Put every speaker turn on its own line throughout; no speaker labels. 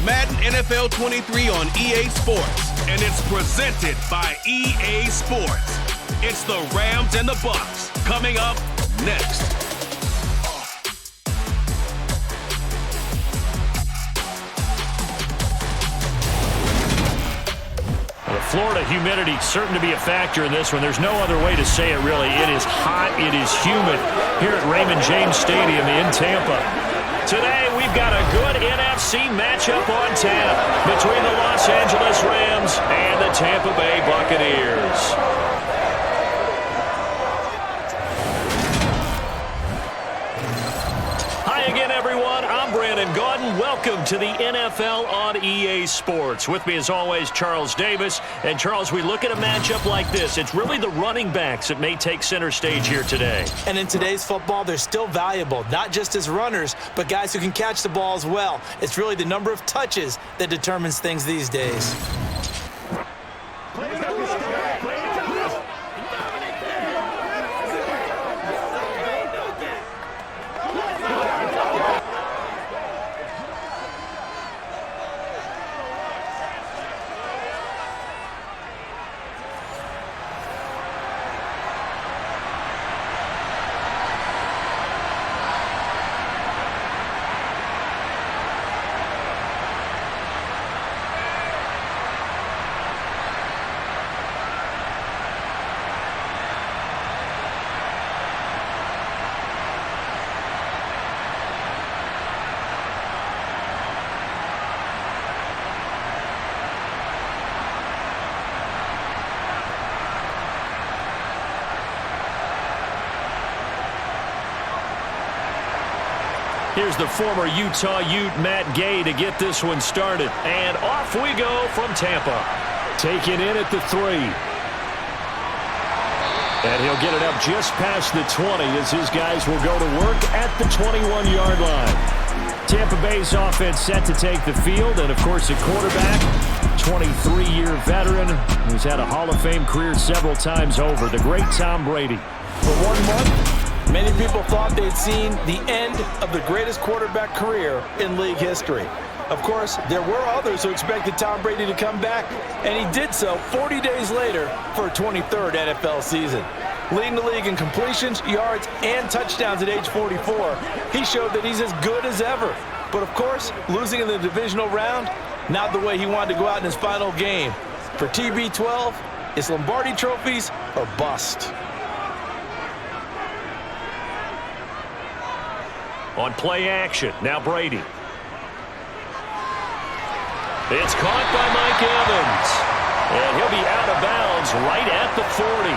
Madden NFL 23 on EA Sports, and it's presented by EA Sports. It's the Rams and the Bucs coming up next.
Florida humidity certain to be a factor in this one. There's no other way to say it, really. It is hot. It is humid here at Raymond James Stadium in Tampa. Today, we've got a good NFC matchup on tap between the Los Angeles Rams and the Tampa Bay Buccaneers. Hi again, everyone. I'm Brandon Gaudin. Welcome to the NFL on EA Sports. With me, as always, Charles Davis. And, Charles, we look at a matchup like this. It's really the running backs that may take center stage here today.
And in today's football, they're still valuable, not just as runners, but guys who can catch the ball as well. It's really the number of touches that determines things these days.
Here's the former Utah Ute, Matt Gay, to get this one started. And off we go from Tampa. Taken in at the 3. And he'll get it up just past the 20 as his guys will go to work at the 21-yard line. Tampa Bay's offense set to take the field. And, of course, a quarterback, 23-year veteran who's had a Hall of Fame career several times over, the great Tom Brady.
For 1 month, many people thought they'd seen the end of the greatest quarterback career in league history. Of course, there were others who expected Tom Brady to come back, and he did so 40 days later for a 23rd NFL season. Leading the league in completions, yards, and touchdowns at age 44, he showed that he's as good as ever. But, of course, losing in the divisional round, not the way he wanted to go out in his final game. For TB12, it's Lombardi trophies or bust.
On play action, now Brady. It's caught by Mike Evans. And he'll be out of bounds right at the 40.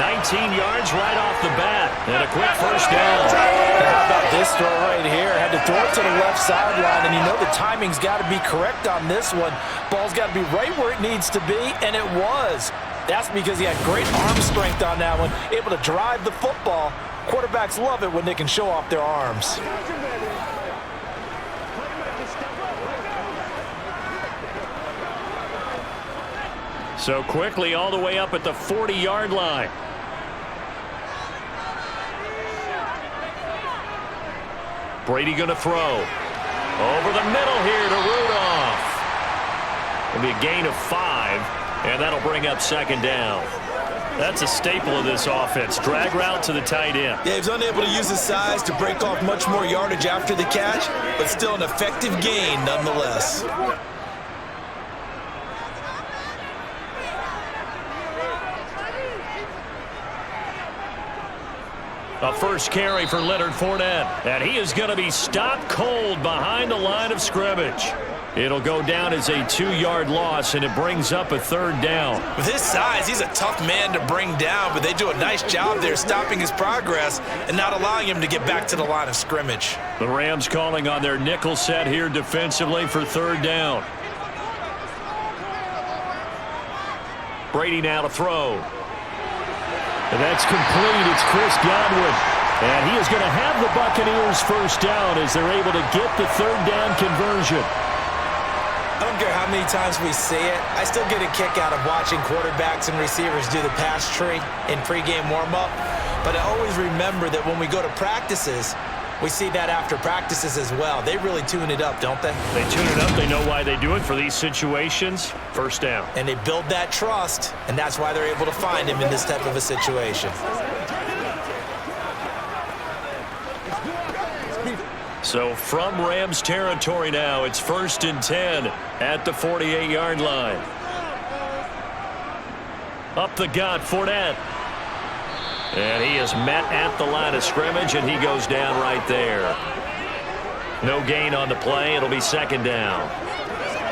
19 yards right off the bat. And a quick first down.
How about this throw right here? Had to throw it to the left sideline, and you know the timing's got to be correct on this one. Ball's got to be right where it needs to be, and it was. That's because he had great arm strength on that one, able to drive the football. Quarterbacks love it when they can show off their arms.
So quickly all the way up at the 40-yard line. Brady going to throw. Over the middle here to Rudolph. It'll be a gain of 5, and that'll bring up second down. That's a staple of this offense. Drag route to the tight end.
Yeah, he's unable to use his size to break off much more yardage after the catch, but still an effective gain nonetheless.
A first carry for Leonard Fournette, and he is going to be stopped cold behind the line of scrimmage. It'll go down as a 2-yard loss, and it brings up a third down.
With his size, he's a tough man to bring down, but they do a nice job there stopping his progress and not allowing him to get back to the line of scrimmage.
The Rams calling on their nickel set here defensively for third down. Brady now to throw. And that's complete. It's Chris Godwin. And he is going to have the Buccaneers first down as they're able to get the third down conversion.
I don't care how many times we say it, I still get a kick out of watching quarterbacks and receivers do the pass tree in pregame warm-up. But I always remember that when we go to practices, We see that after practices as well. They really tune it up, don't they?
They tune it up. They know why they do it for these situations. First down.
And they build that trust, and that's why they're able to find him in this type of a situation.
So from Rams territory now, it's 1st and 10 at the 48-yard line. Up the gut, Fournette. And he is met at the line of scrimmage, and he goes down right there. No gain on the play. It'll be 2nd down.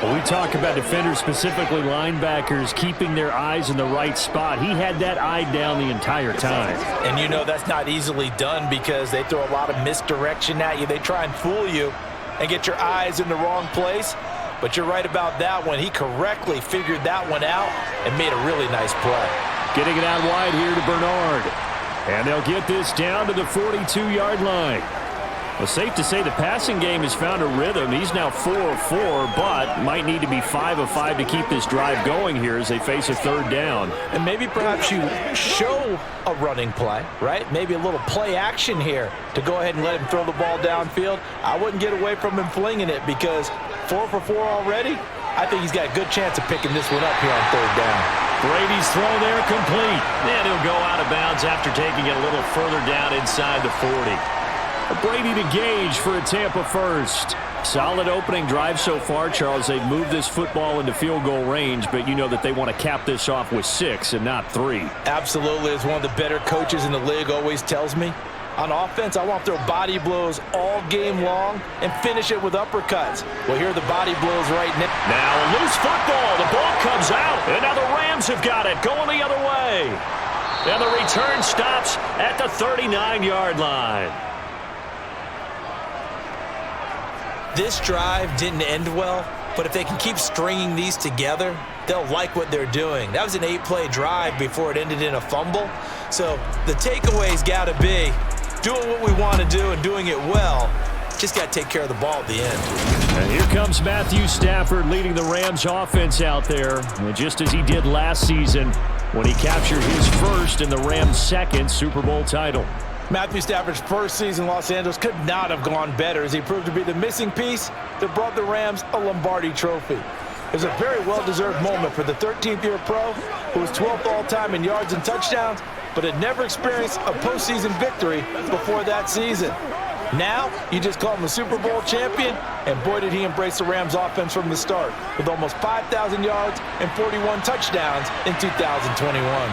Well, we talk about defenders, specifically linebackers, keeping their eyes in the right spot. He had that eye down the entire time.
And you know that's not easily done because they throw a lot of misdirection at you. They try and fool you and get your eyes in the wrong place. But you're right about that one. He correctly figured that one out and made a really nice play.
Getting it out wide here to Bernard. And they'll get this down to the 42-yard line. Well, safe to say the passing game has found a rhythm. He's now 4 of 4, but might need to be 5 of 5 to keep this drive going here as they face a 3rd down.
And maybe perhaps you show a running play, right? Maybe a little play action here to go ahead and let him throw the ball downfield. I wouldn't get away from him flinging it because 4 for 4 already. I think he's got a good chance of picking this one up here on 3rd down.
Brady's throw there complete. And he'll go out of bounds after taking it a little further down inside the 40.
Brady to Gage for a Tampa first. Solid opening drive so far, Charles. They've moved this football into field goal range, but you know that they want to cap this off with 6 and not 3.
Absolutely. As one of the better coaches in the league always tells me, on offense, I want to throw body blows all game long and finish it with uppercuts. Well, here are the body blows right now.
Now a loose football. The ball comes out, and now the Rams have got it going the other way. And the return stops at the 39-yard line.
This drive didn't end well, but if they can keep stringing these together, they'll like what they're doing. That was an 8-play drive before it ended in a fumble. So the takeaway's got to be doing what we want to do and doing it well. Just got to take care of the ball at the end.
And here comes Matthew Stafford leading the Rams offense out there, just as he did last season when he captured his first and the Rams' 2nd Super Bowl title.
Matthew Stafford's first season in Los Angeles could not have gone better as he proved to be the missing piece that brought the Rams a Lombardi trophy. It was a very well-deserved moment for the 13th-year pro who was 12th all-time in yards and touchdowns, but had never experienced a postseason victory before that season. Now, you just call him a Super Bowl champion, and boy did he embrace the Rams offense from the start with almost 5,000 yards and 41 touchdowns in 2021.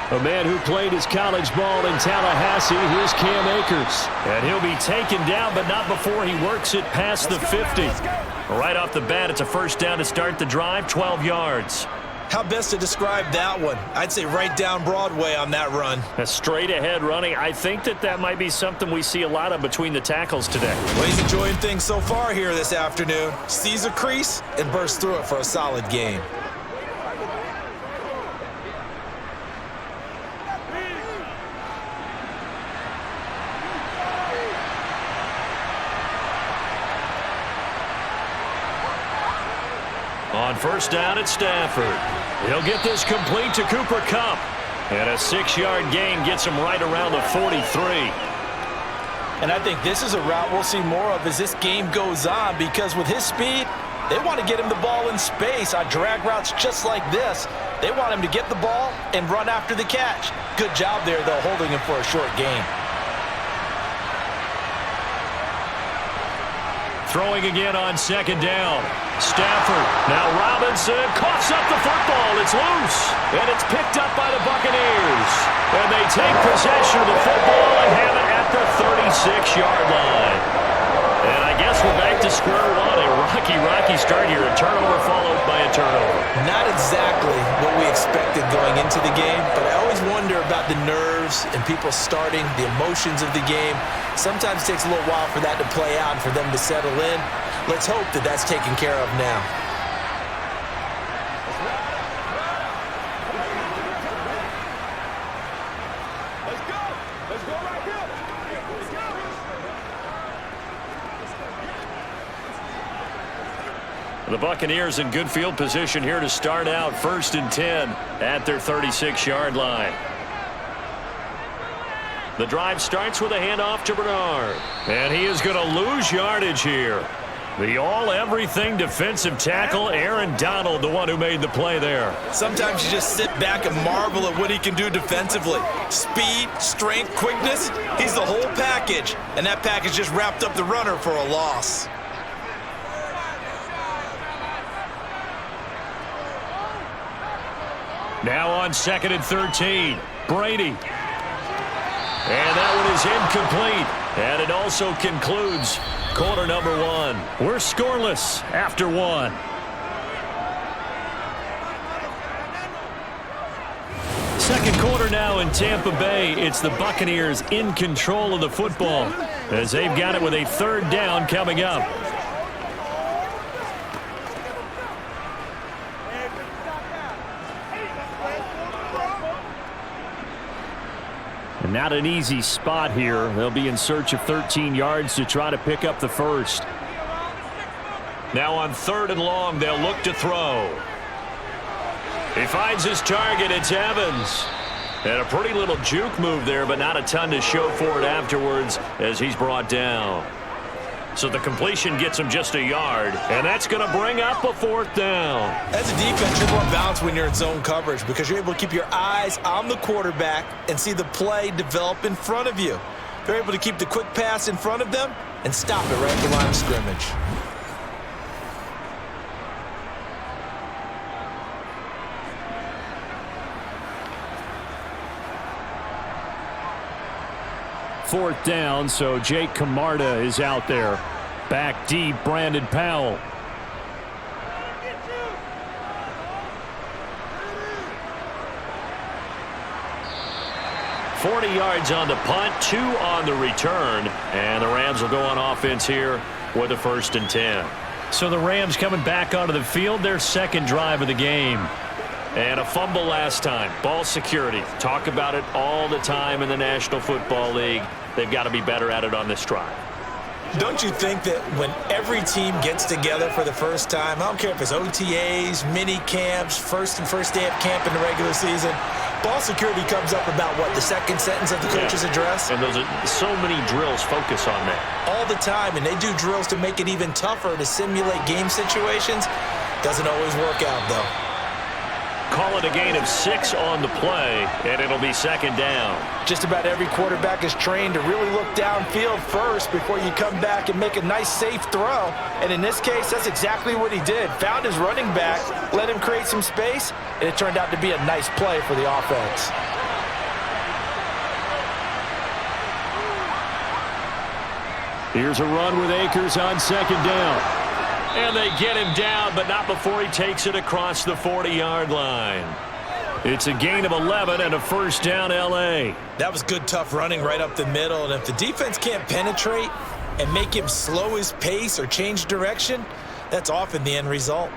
A man who played his college ball in Tallahassee, here's Cam Akers.
And he'll be taken down, but not before he works it past the 50. Right off the bat, it's a 1st down to start the drive, 12 yards.
How best to describe that one? I'd say right down Broadway on that run.
A straight ahead running. I think that might be something we see a lot of between the tackles today.
Well, he's enjoying things so far here this afternoon. Sees a crease and bursts through it for a solid game.
On 1st down, it's Stafford. He'll get this complete to Cooper Kupp. And a 6-yard gain gets him right around the 43.
And I think this is a route we'll see more of as this game goes on because with his speed, they want to get him the ball in space on drag routes just like this. They want him to get the ball and run after the catch. Good job there, though, holding him for a short gain.
Throwing again on 2nd down. Stafford. Now Robinson coughs up the football. It's loose. And it's picked up by the Buccaneers. And they take possession of the football and have it at the 36-yard line. And I guess we're back to square one. A rocky start here. A turnover followed by a turnover.
Not exactly what we expected going into the game, but I always wonder about the nerves and people starting, the emotions of the game. Sometimes it takes a little while for that to play out and for them to settle in. Let's hope that that's taken care of now.
The Buccaneers in good field position here to start out 1st and 10 at their 36-yard line. The drive starts with a handoff to Bernard. And he is going to lose yardage here. The all-everything defensive tackle, Aaron Donald, the one who made the play there.
Sometimes you just sit back and marvel at what he can do defensively. Speed, strength, quickness, he's the whole package. And that package just wrapped up the runner for a loss.
Now on 2nd and 13, Brady. And that one is incomplete. And it also concludes quarter number 1. We're scoreless after 1. Second quarter now in Tampa Bay. It's the Buccaneers in control of the football as they've got it with a 3rd down coming up. And not an easy spot here. They'll be in search of 13 yards to try to pick up the first. Now on 3rd and long, they'll look to throw. He finds his target. It's Evans. And a pretty little juke move there, but not a ton to show for it afterwards as he's brought down. So the completion gets him just a yard, and that's going to bring up a 4th down.
As a defense, you're more balanced when you're in zone coverage because you're able to keep your eyes on the quarterback and see the play develop in front of you. They're able to keep the quick pass in front of them and stop it right at the line of scrimmage.
Fourth down, so Jake Camarda is out there. Back deep, Brandon Powell. $40 yards on the punt, 2 on the return, and the Rams will go on offense here with a 1st and 10. So the Rams coming back onto the field, their 2nd drive of the game. And a fumble last time. Ball security. Talk about it all the time in the National Football League. They've got to be better at it on this drive.
Don't you think that when every team gets together for the first time, I don't care if it's OTAs, mini camps, first day of camp in the regular season, ball security comes up about what, the 2nd sentence of the coach's address?
And those are so many drills focus on that.
All the time, and they do drills to make it even tougher to simulate game situations. Doesn't always work out, though.
Call it a gain of 6 on the play, and it'll be 2nd down.
Just about every quarterback is trained to really look downfield first before you come back and make a nice, safe throw. And in this case, that's exactly what he did. Found his running back, let him create some space, and it turned out to be a nice play for the offense.
Here's a run with Akers on 2nd down. And they get him down, but not before he takes it across the 40-yard line. It's a gain of 11 and a 1st down, L.A.
That was good, tough running right up the middle. And if the defense can't penetrate and make him slow his pace or change direction, that's often the end result.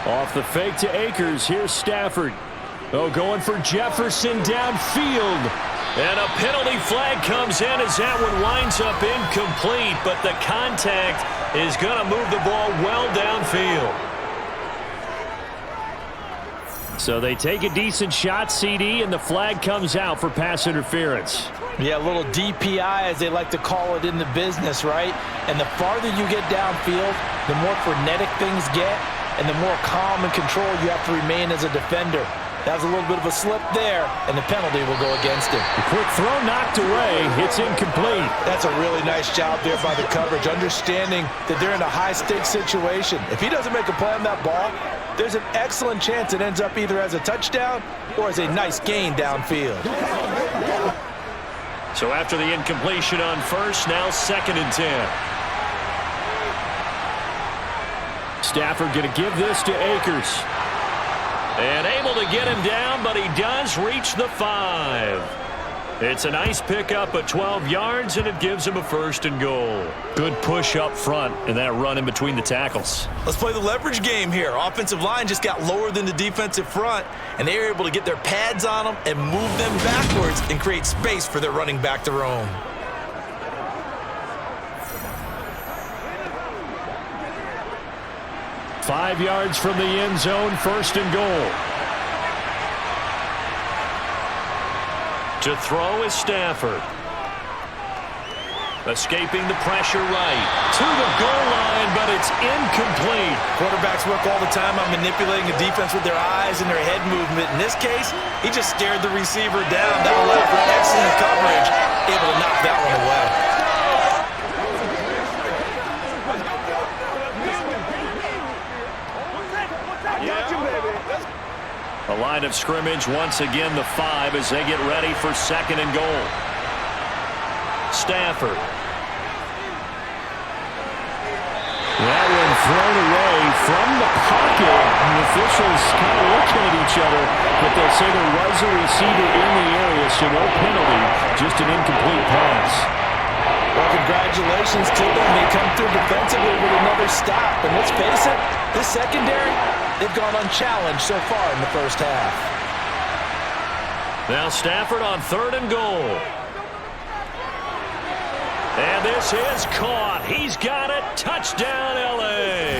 Off the fake to Akers. Here's Stafford. Oh, going for Jefferson downfield. And a penalty flag comes in as that one winds up incomplete. But the contact is going to move the ball well downfield. So they take a decent shot, CD, and the flag comes out for pass interference.
Yeah, a little DPI, as they like to call it in the business, right? And the farther you get downfield, the more frenetic things get, and the more calm and control you have to remain as a defender. That was a little bit of a slip there, and the penalty will go against him.
A quick throw knocked away. It's incomplete.
That's a really nice job there by the coverage, understanding that they're in a high-stakes situation. If he doesn't make a play on that ball, there's an excellent chance it ends up either as a touchdown or as a nice gain downfield.
So after the incompletion on 1st, now 2nd and 10. Stafford going to give this to Akers. And able to get him down, but he does reach the 5. It's a nice pickup of 12 yards, and it gives him a 1st and goal. Good push up front, and that run in between the tackles.
Let's play the leverage game here. Offensive line just got lower than the defensive front, and they were able to get their pads on them and move them backwards and create space for their running back to roam.
Five yards from the end zone, 1st and goal.
To throw is Stafford. Escaping the pressure right. To the goal line, but it's incomplete.
Quarterbacks work all the time on manipulating the defense with their eyes and their head movement. In this case, he just stared the receiver down. That allowed for excellent coverage, able to knock that one away.
A line of scrimmage, once again the 5 as they get ready for 2nd and goal. Stafford.
That one thrown away from the pocket. The officials kind of looking at each other, but they'll say there was a receiver in the area, so no penalty, just an incomplete pass.
Well, congratulations to them. They come through defensively with another stop. And let's face it, this secondary, they've gone unchallenged so far in the first half.
Now Stafford on 3rd and goal. And this is caught. He's got it. Touchdown, L.A.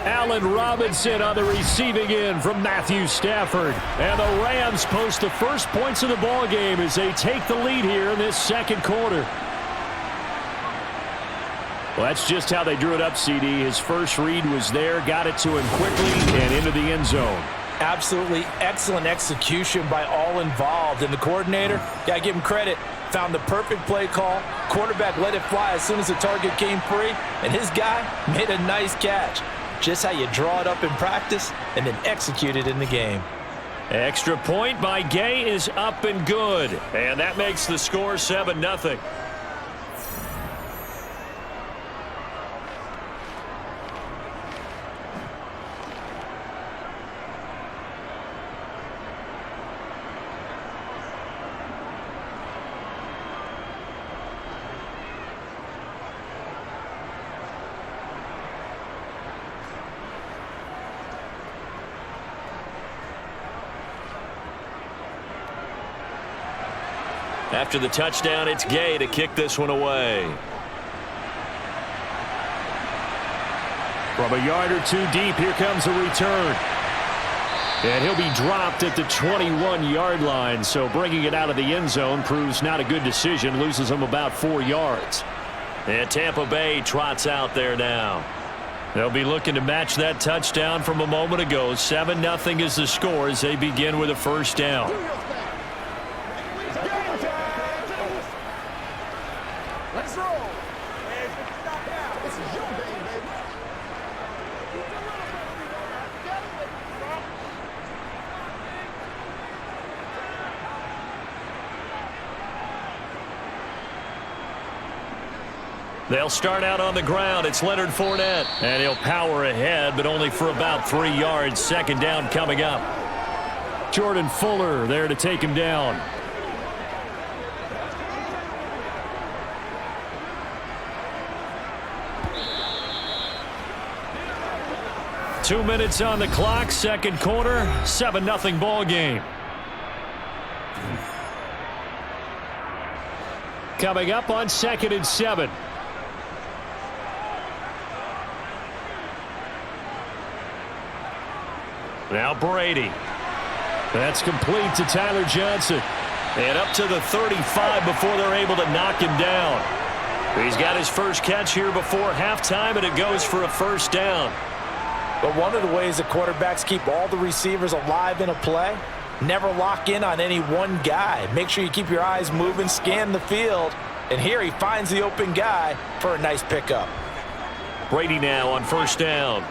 Allen Robinson on the receiving end from Matthew Stafford. And the Rams post the first points of the ball game as they take the lead here in this 2nd quarter. Well, that's just how they drew it up, CD. His first read was there, got it to him quickly, and into the end zone.
Absolutely excellent execution by all involved. And the coordinator, got to give him credit, found the perfect play call. Quarterback let it fly as soon as the target came free, and his guy made a nice catch. Just how you draw it up in practice and then execute it in the game.
Extra point by Gay is up and good. And that makes the score 7-0. After the touchdown, it's Gay to kick this one away.
From a yard or two deep, here comes a return. And he'll be dropped at the 21-yard line, so bringing it out of the end zone proves not a good decision, loses him about 4 yards.
And Tampa Bay trots out there now. They'll be looking to match that touchdown from a moment ago. 7-0 is the score as they begin with a 1st down.
Let's roll. This is your game, baby.
They'll start out on the ground. It's Leonard Fournette. And he'll power ahead, but only for about 3 yards. 2nd down coming up.
Jordan Fuller there to take him down. Two minutes on the clock, 2nd quarter, 7-0 ball game. Coming up on 2nd and 7.
Now Brady.
That's complete to Tyler Johnson.
And up to the 35 before they're able to knock him down. He's got his first catch here before halftime, and it goes for a 1st down.
But one of the ways that quarterbacks keep all the receivers alive in a play, never lock in on any one guy. Make sure you keep your eyes moving, scan the field. And here he finds the open guy for a nice pickup.
Brady now on 1st down.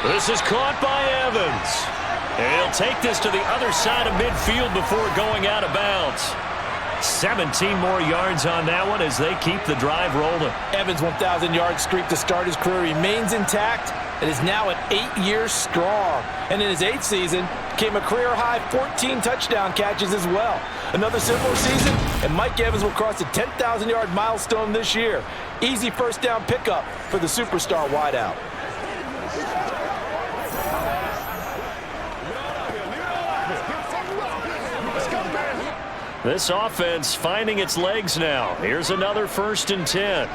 This is caught by Evans. And he'll take this to the other side of midfield before going out of bounds. 17 more yards on that one as they keep the drive rolling.
Evans' 1,000-yard streak to start his career remains intact. and is now at 8 years strong. And in his 8th season, came a career-high 14 touchdown catches as well. Another similar season, and Mike Evans will cross the 10,000-yard milestone this year. Easy first down pickup for the superstar wideout.
This offense finding its legs now. Here's another 1st and 10.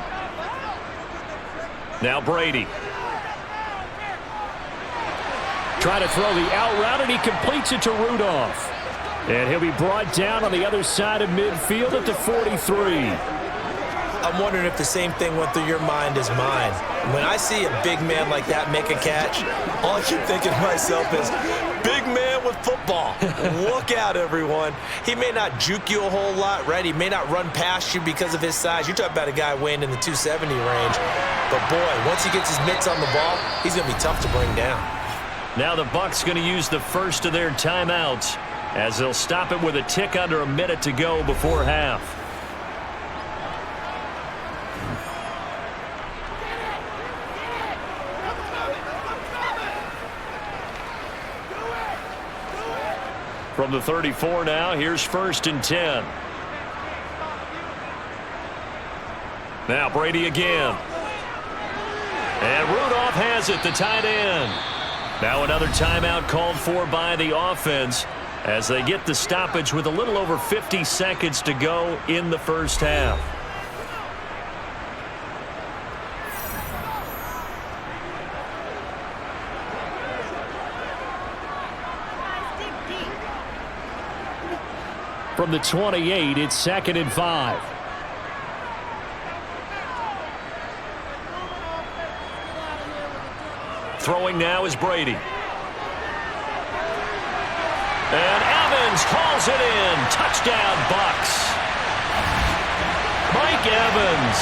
Now Brady. Trying to throw the out route, and he completes it to Rudolph. And he'll be brought down on the other side of midfield at the 43.
I'm wondering if the same thing went through your mind as mine. When I see a big man like that make a catch, all I keep thinking to myself is, big man with football. Look out, everyone. He may not juke you a whole lot, right? He may not run past you because of his size. You're talking about a guy weighing in the 270 range. But, boy, once he gets his mitts on the ball, he's going to be tough to bring down.
Now the Bucs going to use the first of their timeouts as they'll stop it with a tick under a minute to go before half. From the 34 now, here's 1st and 10. Now Brady again. And Rudolph has it, the tight end. Now another timeout called for by the offense as they get the stoppage with a little over 50 seconds to go in the first half. From the 28, it's 2nd and 5. Throwing now is Brady. And Evans calls it in. Touchdown, Bucs. Mike Evans,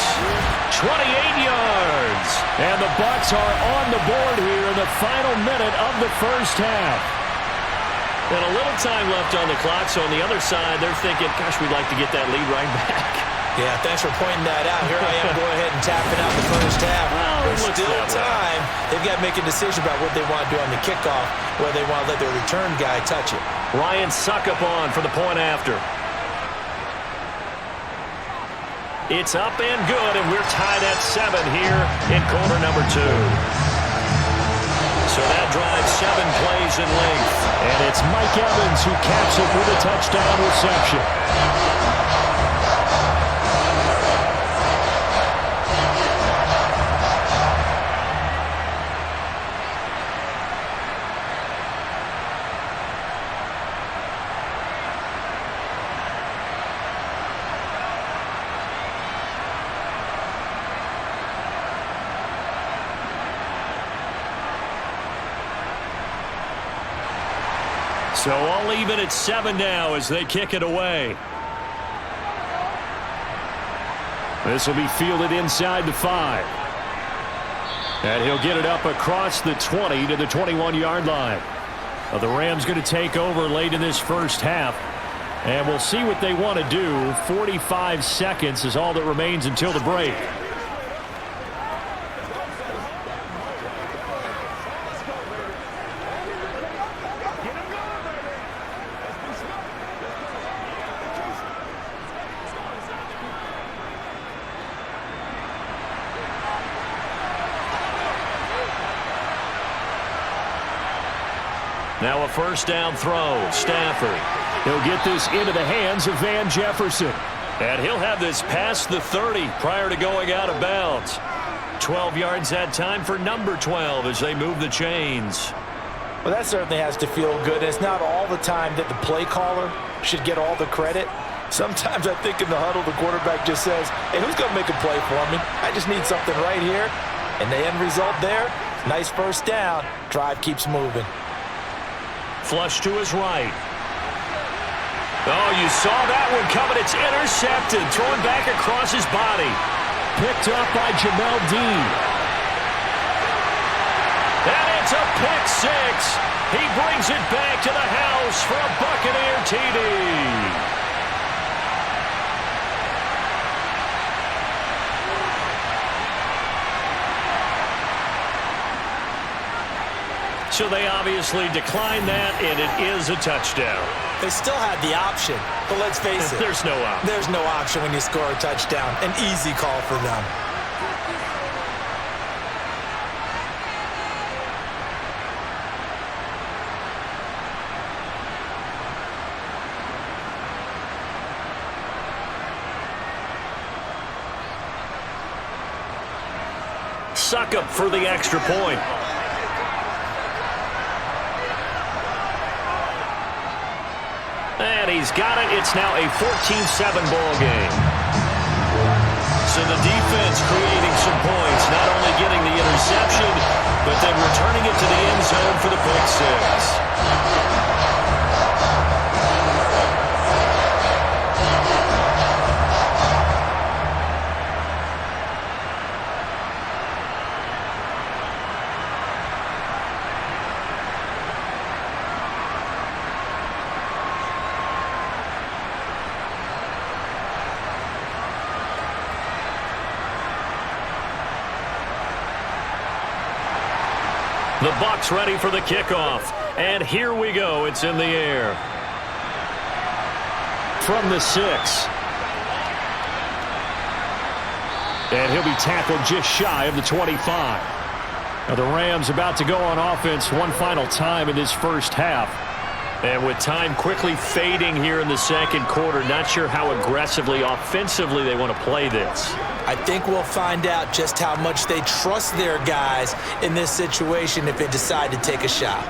28 yards. And the Bucs are on the board here in the final minute of the first half. And a little time left on the clock, so on the other side, they're thinking, gosh, we'd like to get that lead right back.
Yeah, thanks for pointing that out. Here I am, go ahead and tapping out the first half. There's still time. They've got to make a decision about what they want to do on the kickoff, whether they want to let their return guy touch it.
Ryan Suckup on for the point after. It's up and good, and we're tied at 7 here in quarter number 2. So that drives 7 plays in length. And it's Mike Evans who caps it with a touchdown reception. So all even at 7 now as they kick it away. This will be fielded inside the 5. And he'll get it up across the 20 to the 21-yard line. The Rams going to take over late in this first half. And we'll see what they want to do. 45 seconds is all that remains until the break. Now a first down throw. Stafford. He'll get this into the hands of Van Jefferson. And he'll have this past the 30 prior to going out of bounds. 12 yards that time for number 12 as they move the chains.
Well, that certainly has to feel good. It's not all the time that the play caller should get all the credit. Sometimes I think in the huddle, the quarterback just says, hey, who's going to make a play for me? I just need something right here. And the end result there, nice first down. Drive keeps moving.
Flush to his right. Oh, you saw that one coming. It's intercepted. Throwing back across his body.
Picked up by Jamel Dean.
And it's a pick 6. He brings it back to the house for a Buccaneer TD. so they obviously declined that, and it is a touchdown.
They still had the option, but let's face it.
There's no option.
There's no option when you score a touchdown. An easy call for them.
Suck up for the extra point. And he's got it. It's now a 14-7 ball game. So the defense creating some points, not only getting the interception, but then returning it to the end zone for the pick six. The Bucs ready for the kickoff. And here we go. It's in the air. From the 6. And he'll be tackled just shy of the 25. Now the Rams about to go on offense one final time in this first half. And with time quickly fading here in the second quarter, not sure how aggressively, offensively they want to play this.
I think we'll find out just how much they trust their guys in this situation if they decide to take a shot.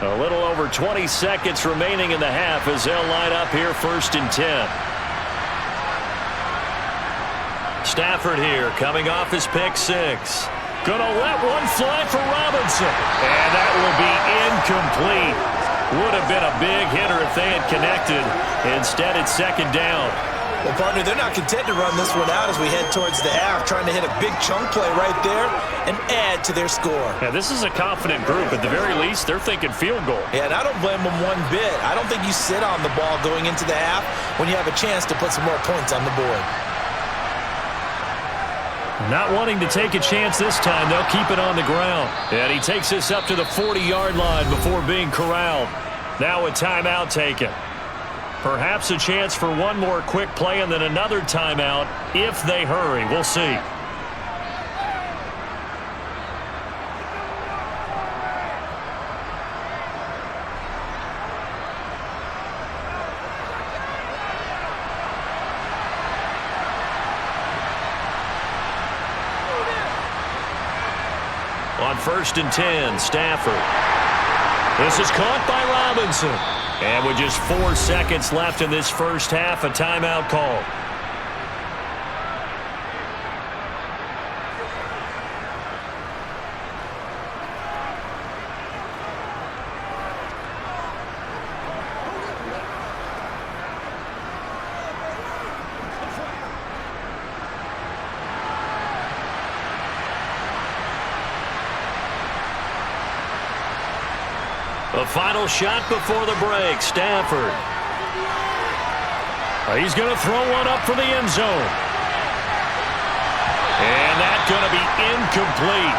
A little over 20 seconds remaining in the half as they'll line up here 1st and 10. Stafford here coming off his pick 6. Gonna let one fly for Robinson. And that will be incomplete. Would have been a big hitter if they had connected. Instead, it's 2nd down.
Well, partner, they're not content to run this one out as we head towards the half, trying to hit a big chunk play right there and add to their score.
Yeah, this is a confident group. At the very least, they're thinking field goal.
Yeah, and I don't blame them one bit. I don't think you sit on the ball going into the half when you have a chance to put some more points on the board.
Not wanting to take a chance this time, they'll keep it on the ground. And he takes this up to the 40-yard line before being corralled. Now a timeout taken. Perhaps a chance for one more quick play and then another timeout if they hurry. We'll see. On 1st and 10, Stafford. This is caught by Robinson. And with just 4 seconds left in this first half, a timeout call. The final shot before the break, Stafford. He's going to throw one up for the end zone. And that's going to be incomplete.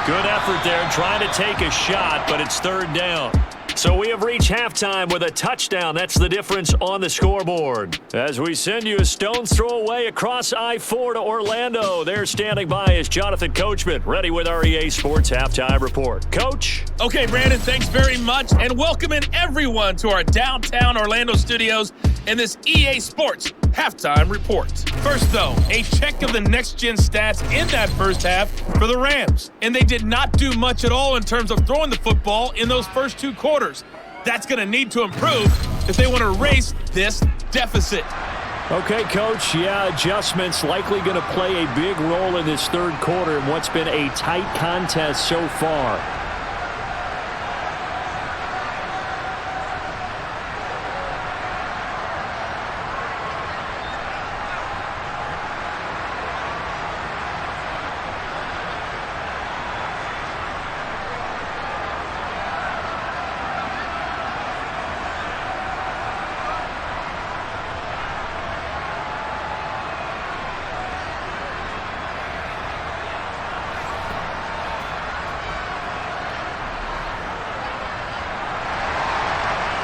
Good effort there trying to take a shot, but it's 3rd down. So we have reached halftime with a touchdown. That's the difference on the scoreboard. As we send you a stone's throw away across I-4 to Orlando. There standing by is Jonathan Coachman, ready with our EA Sports Halftime Report. Coach?
Okay, Brandon, thanks very much, and welcoming everyone to our downtown Orlando studios in this EA Sports Halftime Report. First, though, a check of the next-gen stats in that first half for the Rams. And they did not do much at all in terms of throwing the football in those first 2 quarters. That's going to need to improve if they want to erase this deficit.
Okay, Coach, yeah, adjustments likely going to play a big role in this 3rd quarter in what's been a tight contest so far.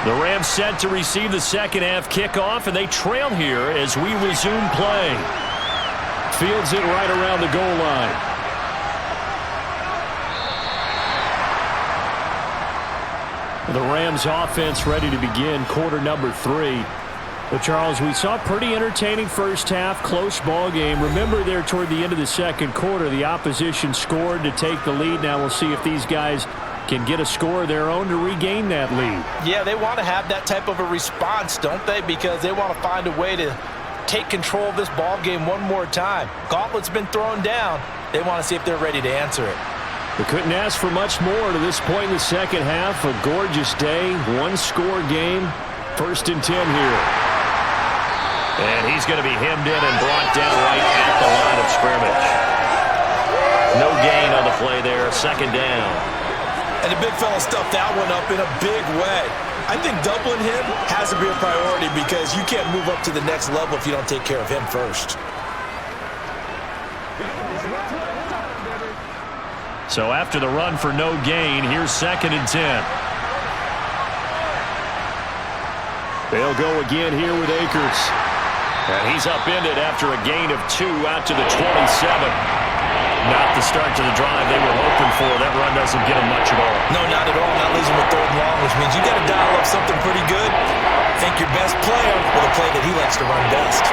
The Rams set to receive the second half kickoff, and they trail here as we resume play. Fields it right around the goal line. The Rams offense ready to begin quarter number 3. But, Charles, we saw a pretty entertaining first half, close ball game. Remember there toward the end of the second quarter, the opposition scored to take the lead. Now we'll see if these guys can get a score of their own to regain that lead.
Yeah, they want to have that type of a response, don't they? Because they want to find a way to take control of this ball game one more time. Gauntlet's been thrown down. They want to see if they're ready to answer it.
We couldn't ask for much more to this point in the second half. A gorgeous day, one-score game. 1st and 10 here.
And he's going to be hemmed in and brought down right at the line of scrimmage. No gain on the play there, 2nd down.
And the big fella stuffed that one up in a big way. I think doubling him has to be a priority because you can't move up to the next level if you don't take care of him first.
So after the run for no gain, here's 2nd and 10. They'll go again here with Akers.
And he's upended after a gain of 2 out to the 27. Not the start to the drive they were hoping for. That run doesn't get them much at all.
No, not at all. Not losing with 3rd and long, which means you got to dial up something pretty good. Think your best player with a play that he likes to run best.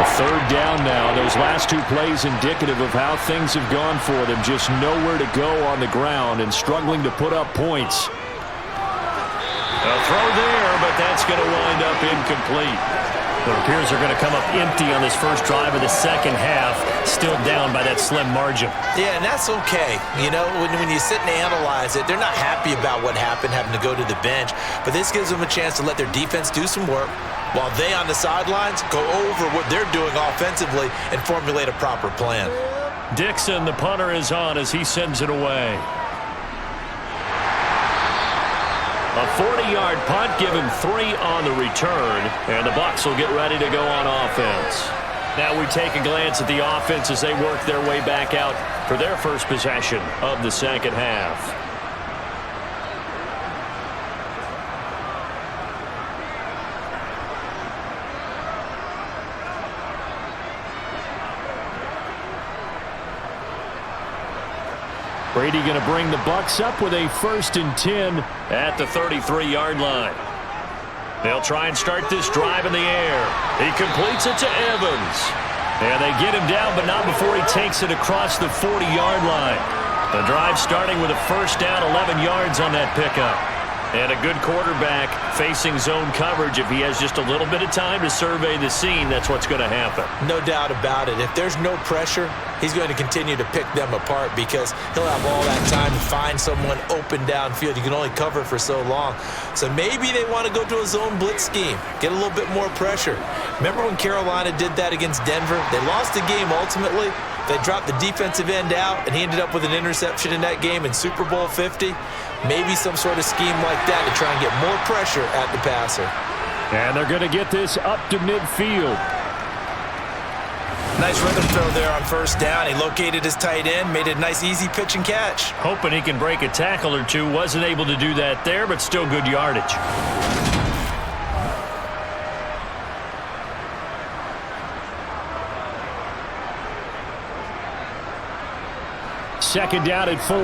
A 3rd down now. Those last 2 plays indicative of how things have gone for them. Just nowhere to go on the ground and struggling to put up points.
A throw there, but that's going to wind up incomplete.
It appears they're going to come up empty on this first drive of the second half, still down by that slim margin.
Yeah, and that's okay. You know, when you sit and analyze it, they're not happy about what happened, having to go to the bench. But this gives them a chance to let their defense do some work while they on the sidelines go over what they're doing offensively and formulate a proper plan.
Dixon, the punter, is on as he sends it away. A 40-yard punt, give him 3 on the return, and the Bucs will get ready to go on offense. Now we take a glance at the offense as they work their way back out for their first possession of the second half. Brady going to bring the Bucs up with a 1st and 10
at the 33-yard line. They'll try and start this drive in the air. He completes it to Evans.
And they get him down, but not before he takes it across the 40-yard line. The drive starting with a 1st down, 11 yards on that pickup.
And a good quarterback facing zone coverage. If he has just a little bit of time to survey the scene, that's what's going to happen.
No doubt about it. If there's no pressure, he's going to continue to pick them apart because he'll have all that time to find someone open downfield. You can only cover for so long. So maybe they want to go to a zone blitz scheme, get a little bit more pressure. Remember when Carolina did that against Denver? They lost the game ultimately. They dropped the defensive end out, and he ended up with an interception in that game in Super Bowl 50. Maybe some sort of scheme like that to try and get more pressure at the passer.
And they're going to get this up to midfield.
Nice rhythm throw there on 1st down. He located his tight end, made a nice easy pitch and catch.
Hoping he can break a tackle or two. Wasn't able to do that there, but still good yardage. Second down at 4.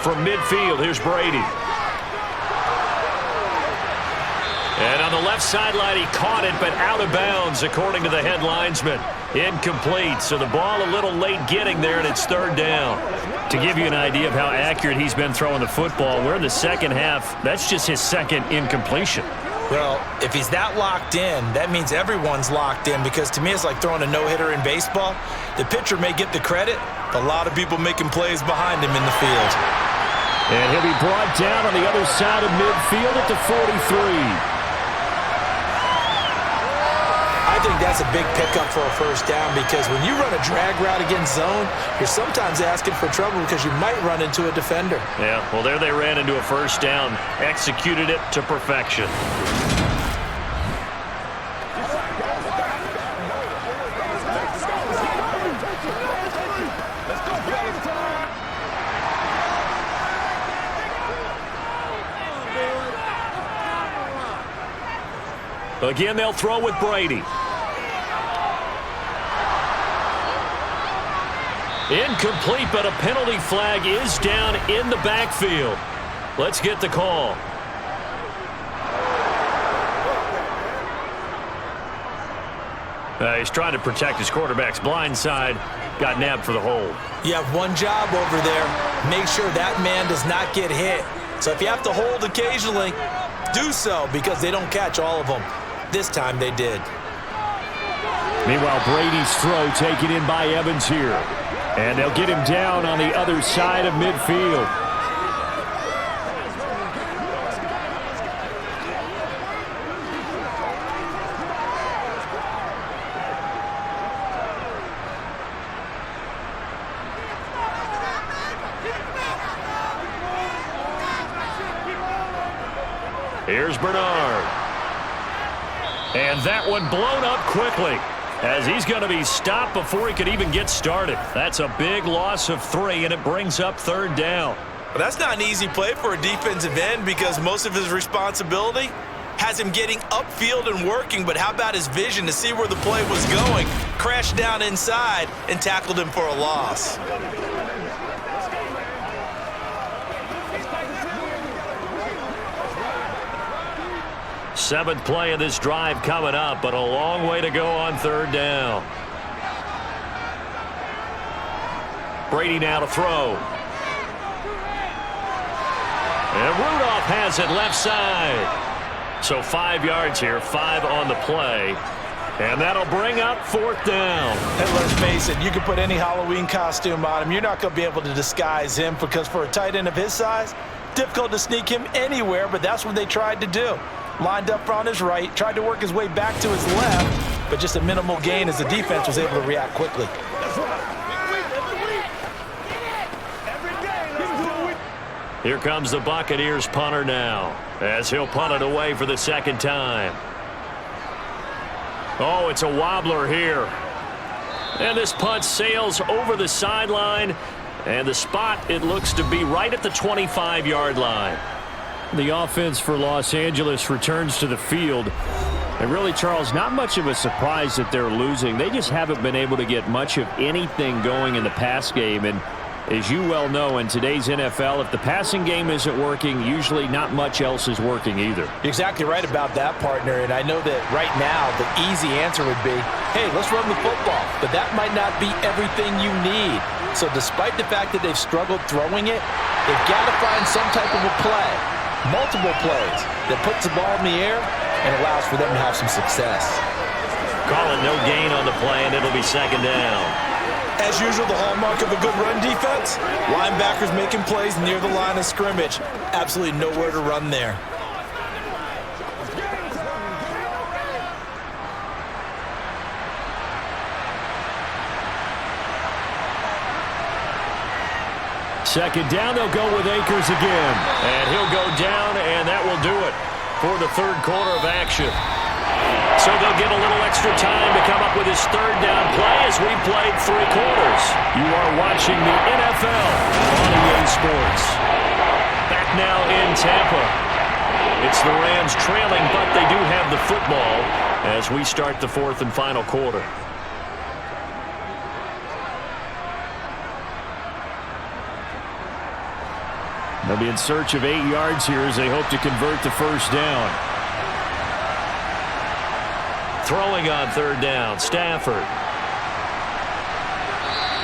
From midfield, here's Brady.
And on the left sideline, he caught it, but out of bounds, according to the head linesman. Incomplete, so the ball a little late getting there, and it's 3rd down. To give you an idea of how accurate he's been throwing the football, we're in the second half. That's just his 2nd incompletion.
Well, if he's that locked in, that means everyone's locked in because to me it's like throwing a no-hitter in baseball. The pitcher may get the credit, but a lot of people making plays behind him in the field.
And he'll be brought down on the other side of midfield at the 43.
I think that's a big pickup for a 1st down because when you run a drag route against zone, you're sometimes asking for trouble because you might run into a defender.
Yeah, well, there they ran into a 1st down, executed it to perfection.
Again, they'll throw with Brady. Incomplete, but a penalty flag is down in the backfield. Let's get the call. He's trying to protect his quarterback's blind side. Got nabbed for the hold.
You have one job over there. Make sure that man does not get hit. So if you have to hold occasionally, do so because they don't catch all of them. This time they did.
Meanwhile, Brady's throw taken in by Evans here. And they'll get him down on the other side of midfield. Here's Bernard. And that one blown up quickly as he's going to be stopped before he could even get started. That's a big loss of 3, and it brings up 3rd down.
But that's not an easy play for a defensive end because most of his responsibility has him getting upfield and working, but how about his vision to see where the play was going, crashed down inside, and tackled him for a loss.
Seventh play of this drive coming up, but a long way to go on 3rd down. Brady now to throw. And Rudolph has it left side. So 5 yards here, 5 on the play. And that'll bring up 4th down.
And let's face it, you can put any Halloween costume on him. You're not going to be able to disguise him because for a tight end of his size, difficult to sneak him anywhere, but that's what they tried to do. Lined up on his right, tried to work his way back to his left, but just a minimal gain as the defense was able to react quickly.
Here comes the Buccaneers punter now, as he'll punt it away for the 2nd time. Oh, it's a wobbler here. And this punt sails over the sideline, and the spot, it looks to be right at the 25-yard line. The offense for Los Angeles returns to the field. And really, Charles, not much of a surprise that they're losing. They just haven't been able to get much of anything going in the pass game. And as you well know, in today's NFL, if the passing game isn't working, usually not much else is working either.
You're exactly right about that, partner. And I know that right now the easy answer would be, hey, let's run the football. But that might not be everything you need. So despite the fact that they've struggled throwing it, they've got to find some type of a play. Multiple plays that puts the ball in the air and allows for them to have some success.
Call it no gain on the play, and it'll be 2nd down.
As usual, the hallmark of a good run defense, linebackers making plays near the line of scrimmage. Absolutely nowhere to run there.
Second down, they'll go with Akers again. And he'll go down, and that will do it for the 3rd quarter of action. So they'll get a little extra time to come up with his 3rd down play as we played 3 quarters. You are watching the NFL on EA Sports. Back now in Tampa. It's the Rams trailing, but they do have the football as we start the 4th and final quarter. They'll be in search of 8 yards here as they hope to convert the 1st down. Throwing on 3rd down, Stafford.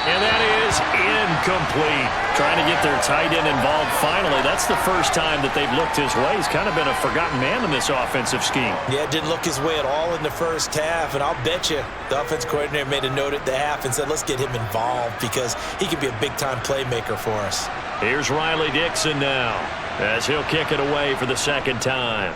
And that is incomplete. Trying to get their tight end involved finally. That's the first time that they've looked his way. He's kind of been a forgotten man in this offensive scheme.
Yeah, didn't look his way at all in the first half, and I'll bet you the offense coordinator made a note at the half and said, let's get him involved because he could be a big-time playmaker for us.
Here's Riley Dixon now as he'll kick it away for the 2nd time.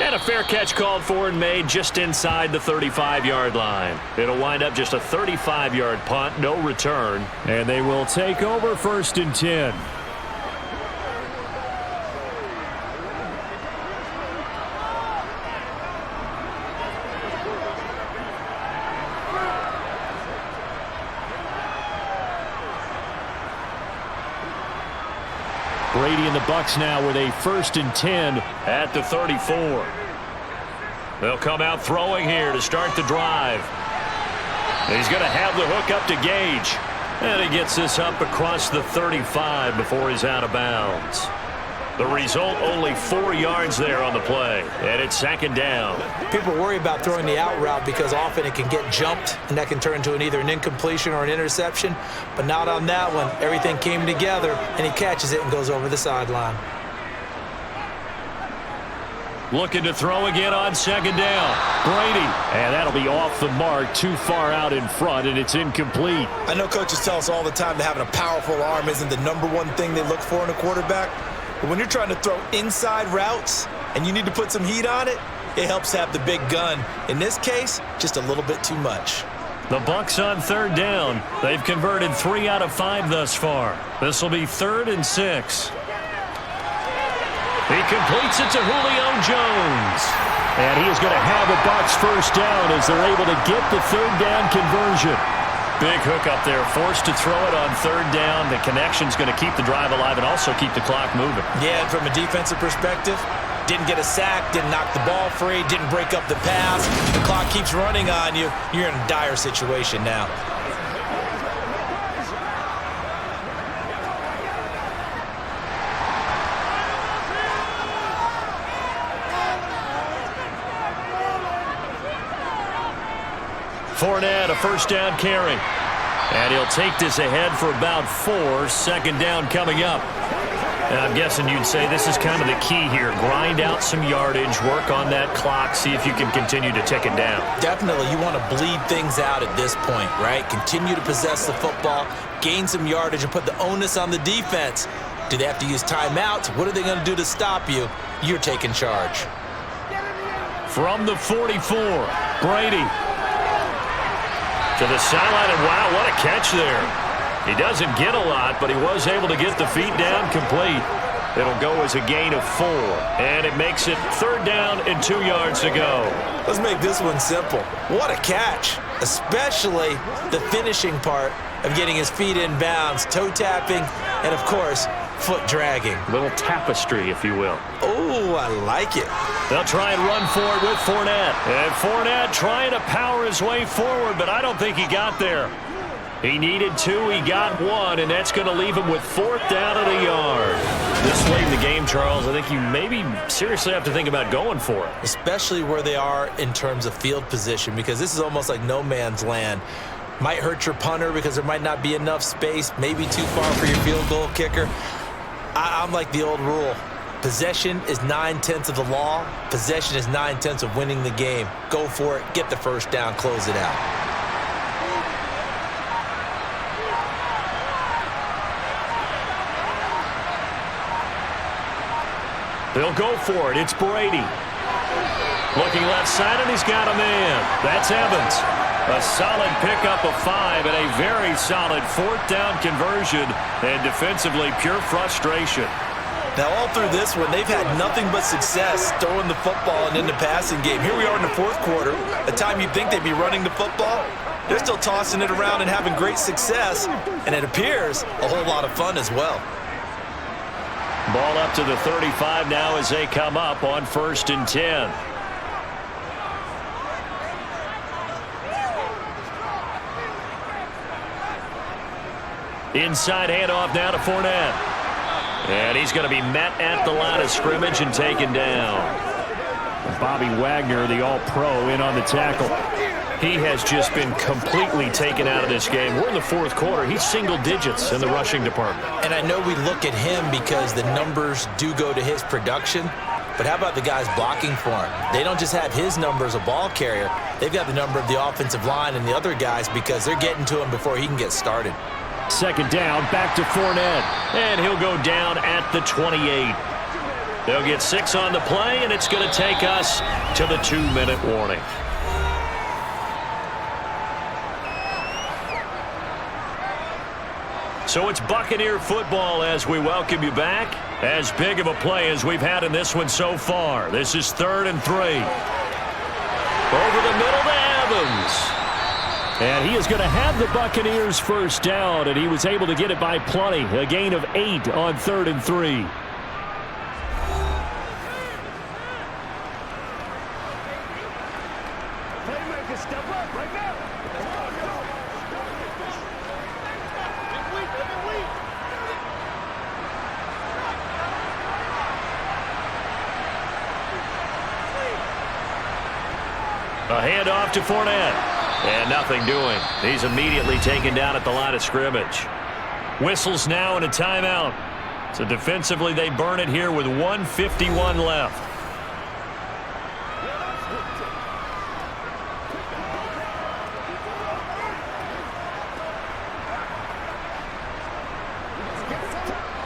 And a fair catch called for and made just inside the 35-yard line. It'll wind up just a 35-yard punt, no return. And they will take over 1st and 10. Brady and the Bucs now with a 1st and 10 at the 34. They'll come out throwing here to start the drive. He's going to have the hook up to Gage. And he gets this up across the 35 before he's out of bounds. The result, only 4 yards there on the play. And it's 2nd down.
People worry about throwing the out route because often it can get jumped, and that can turn into either an incompletion or an interception. But not on that one. Everything came together, and he catches it and goes over the sideline.
Looking to throw again on 2nd down. Brady. And that'll be off the mark, too far out in front, and it's incomplete.
I know coaches tell us all the time that having a powerful arm isn't the #1 thing they look for in a quarterback. But when you're trying to throw inside routes and you need to put some heat on it, it helps have the big gun. In this case, just a little bit too much.
The Bucs on 3rd down. They've converted 3 out of 5 thus far. This will be 3rd and 6. He completes it to Julio Jones. And he is going to have a Bucs 1st down as they're able to get the 3rd down conversion. Big hook up there, forced to throw it on 3rd down. The connection's going to keep the drive alive and also keep the clock moving.
Yeah, and from a defensive perspective, didn't get a sack, didn't knock the ball free, didn't break up the pass. The clock keeps running on you. You're in a dire situation now.
Fournette, a 1st down carry. And he'll take this ahead for about 4. 2nd down coming up. And I'm guessing you'd say this is kind of the key here. Grind out some yardage, work on that clock, see if you can continue to tick it down.
Definitely, you want to bleed things out at this point, right? Continue to possess the football, gain some yardage, and put the onus on the defense. Do they have to use timeouts? What are they going to do to stop you? You're taking charge.
From the 44, Brady. To the sideline, and wow, what a catch there. He doesn't get a lot, but he was able to get the feet down complete. It'll go as a gain of 4, and it makes it 3rd down and 2 yards to go.
Let's make this one simple. What a catch, especially the finishing part of getting his feet in bounds, toe tapping, and of course, foot dragging.
A little tapestry, if you will.
Oh, I like it.
They'll try and run for it with Fournette. And Fournette trying to power his way forward, but I don't think he got there. He needed 2, he got 1, and that's going to leave him with 4th down at a yard. This late in the game, Charles, I think you maybe seriously have to think about going for it.
Especially where they are in terms of field position, because this is almost like no man's land. Might hurt your punter because there might not be enough space, maybe too far for your field goal kicker. I'm like the old rule. Possession is 9/10 of the law. Possession is 9/10 of winning the game. Go for it. Get the 1st down. Close it out.
They'll go for it. It's Brady. Looking left side, and he's got a man. That's Evans. A solid pickup of 5 and a very solid 4th down conversion. And defensively, pure frustration.
Now, all through this one, they've had nothing but success throwing the football and in the passing game. Here we are in the 4th quarter. The time you'd think they'd be running the football, they're still tossing it around and having great success. And it appears a whole lot of fun as well.
Ball up to the 35 now as they come up on 1st and 10. Inside handoff now to Fournette. And he's going to be met at the line of scrimmage and taken down. Bobby Wagner, the all-pro, in on the tackle. He has just been completely taken out of this game. We're in the 4th quarter. He's single digits in the rushing department.
And I know we look at him because the numbers do go to his production. But how about the guys blocking for him? They don't just have his number as a ball carrier. They've got the number of the offensive line and the other guys because they're getting to him before he can get started.
2nd down, back to Fournette. And he'll go down at the 28. They'll get 6 on the play, and it's going to take us to the 2-minute warning. So it's Buccaneer football as we welcome you back. As big of a play as we've had in this one so far. This is 3rd and 3. Over the middle to Evans. And he is going to have the Buccaneers first down, and he was able to get it by plenty. A gain of 8 on 3rd and 3.
Playmaker, step up right now.
A handoff to Fournette. And nothing doing. He's immediately taken down at the line of scrimmage. Whistles now and a timeout. So defensively, they burn it here with 1:51 left.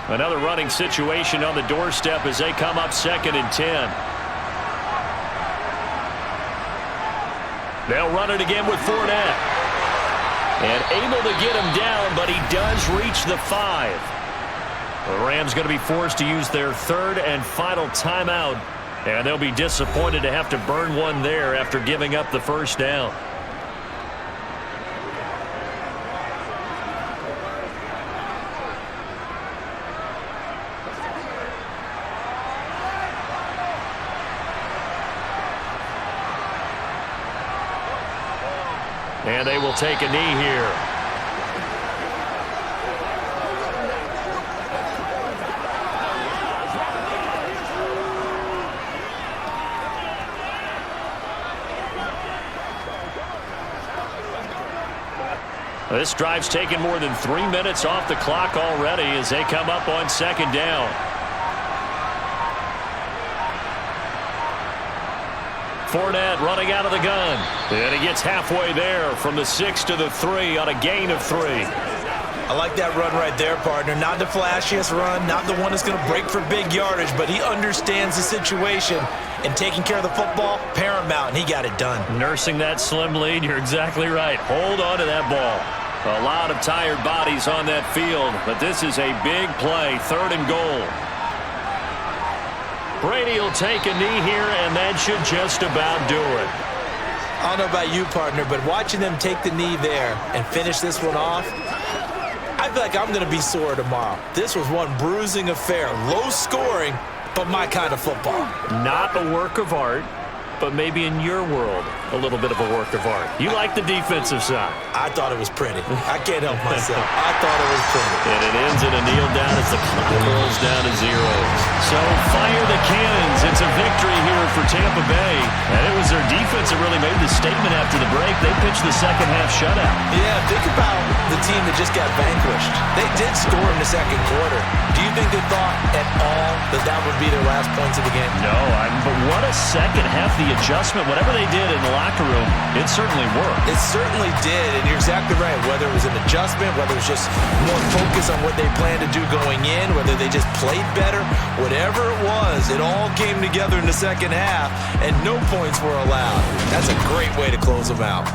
Another running situation on the doorstep as they come up 2nd and 10. They'll run it again with Fournette. And able to get him down, but he does reach the 5. The Rams going to be forced to use their 3rd and final timeout. And they'll be disappointed to have to burn one there after giving up the first down. And they will take a knee here. This drive's taken more than 3 minutes off the clock already as they come up on 2nd down. Fournette running out of the gun. And he gets halfway there from the 6 to the 3 on a gain of 3.
I like that run right there, partner. Not the flashiest run, not the one that's going to break for big yardage, but he understands the situation, and taking care of the football, paramount, and he got it done.
Nursing that slim lead, you're exactly right. Hold on to that ball. A lot of tired bodies on that field, but this is a big play, 3rd and goal. Brady will take a knee here, and that should just about do it.
I don't know about you, partner, but watching them take the knee there and finish this one off, I feel like I'm going to be sore tomorrow. This was one bruising affair. Low scoring, but my kind of football.
Not a work of art, but maybe in your world, a little bit of a work of art. You like the defensive side.
I thought it was pretty. I can't help myself. I thought it was pretty.
And it ends in a kneel down as the clock rolls down to 0. So fire the cannons. It's a victory here for Tampa Bay. And it was their defense that really made the statement after the break. They pitched the second half shutout.
Yeah, think about the team that just got vanquished. They did score in the second quarter. Do you think they thought at all that that would be their last points of the game?
No, but what a second half. The adjustment, whatever they did in the locker room, it certainly worked.
It certainly did, and you're exactly right. Whether it was an adjustment, whether it was just more focus on what they planned to do going in, whether they just played better, whatever it was, it all came together in the second half, and no points were allowed. That's a great way to close them out.